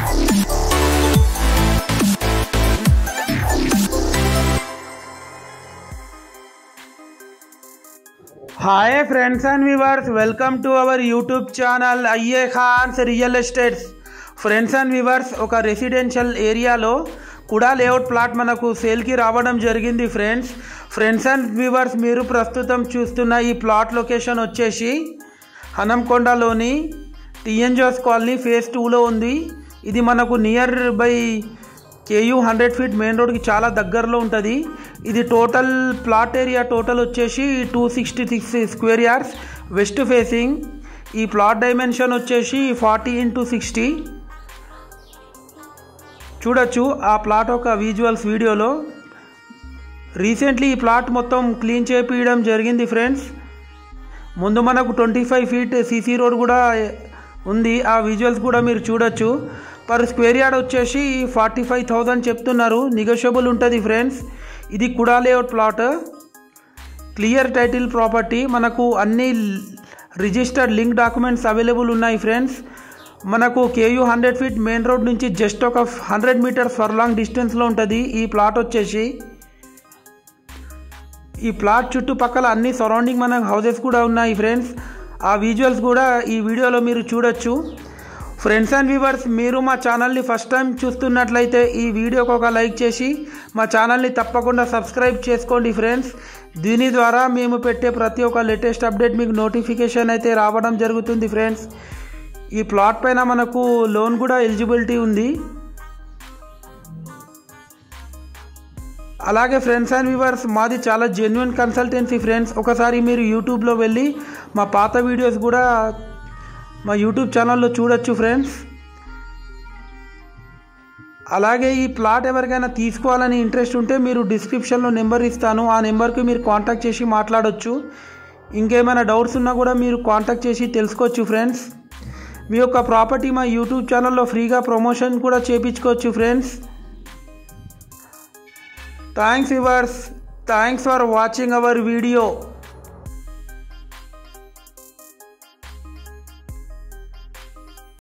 Hi friends and viewers, welcome to our YouTube channel IA Khans Real Estates. Friends and viewers, ఒక residential ఏరియాలో కుడా layout plot మనకు సేల్కి రావడం జరిగింది. ఫ్రెండ్స్ అండ్ వ్యూవర్స్, మీరు ప్రస్తుతం చూస్తున్న ఈ ప్లాట్ లొకేషన్ వచ్చేసి హనంకొండలోని టీఎన్ జోస్ కాలనీ ఫేజ్ 2లో ఉంది. ఇది మనకు near by KU 100 feet main రోడ్కి చాలా దగ్గరలో ఉంటుంది. ఇది టోటల్ ప్లాట్ ఏరియా వచ్చేసి 266 స్క్వేర్ యార్డ్స్ వెస్ట్ ఫేసింగ్. ఈ ప్లాట్ డైమెన్షన్ వచ్చేసి 40x60. చూడొచ్చు ఆ ప్లాట్ ఒక విజువల్స్ వీడియోలో. రీసెంట్లీ ఈ ప్లాట్ మొత్తం క్లీన్ చేపించడం జరిగింది ఫ్రెండ్స్. ముందు మనకు 25 ఫీట్ CC రోడ్ కూడా ఉంది. ఆ విజువల్స్ కూడా మీరు చూడొచ్చు. పర్ స్క్వేర్ యార్డ్ వచ్చేసి 45,000 చెప్తున్నారు. నెగోషియబుల్ ఉంటుంది ఫ్రెండ్స్. ఇది కుడా layout plot, clear title property. మనకు అన్ని రిజిస్టర్డ్ లింక్ డాక్యుమెంట్స్ అవైలబుల్ ఉన్నాయి ఫ్రెండ్స్. మనకు KU 100 ఫీట్ మెయిన్ రోడ్ నుంచి జస్ట్ ఒక 100 మీటర్స్ ఫర్లాంగ్ డిస్టెన్స్లో ఉంటుంది ఈ ప్లాట్ వచ్చేసి. ఈ ప్లాట్ చుట్టుపక్కల అన్ని సరౌండింగ్ మనకు హౌసెస్ కూడా ఉన్నాయి ఫ్రెండ్స్. ఆ విజువల్స్ కూడా ఈ వీడియోలో మీరు చూడొచ్చు. ఫ్రెండ్స్ అండ్ వ్యూవర్స్, మీరు మా ఛానల్ని ఫస్ట్ టైం చూస్తున్నట్లయితే ఈ వీడియోకి ఒక లైక్ చేసి మా ఛానల్ని తప్పకుండా సబ్స్క్రైబ్ చేసుకోండి ఫ్రెండ్స్. దీని ద్వారా మేము పెట్టే ప్రతి ఒక్క లేటెస్ట్ అప్డేట్ మీకు నోటిఫికేషన్ అయితే రావడం జరుగుతుంది ఫ్రెండ్స్. ఈ ప్లాట్ పైన మనకు లోన్ కూడా ఎలిజిబిలిటీ ఉంది. అలాగే ఫ్రెండ్స్ అండ్ వ్యూవర్స్, మాది చాలా జెన్యున్ కన్సల్టెన్సీ ఫ్రెండ్స్. ఒకసారి మీరు యూట్యూబ్లో వెళ్ళి మా పాత వీడియోస్ కూడా మా యూట్యూబ్ ఛానల్లో చూడొచ్చు ఫ్రెండ్స్. అలాగే ఈ ప్లాట్ ఎవరికైనా తీసుకోవాలని ఇంట్రెస్ట్ ఉంటే మీరు డిస్క్రిప్షన్లో నెంబర్ ఇస్తాను. ఆ నెంబర్కి మీరు కాంటాక్ట్ చేసి మాట్లాడొచ్చు. ఇంకేమైనా డౌట్స్ ఉన్నా కూడా మీరు కాంటాక్ట్ చేసి తెలుసుకోవచ్చు ఫ్రెండ్స్. మీ యొక్క ప్రాపర్టీ మా యూట్యూబ్ ఛానల్లో ఫ్రీగా ప్రమోషన్ కూడా చేయించుకోవచ్చు friends. Thanks viewers, thanks for watching our video.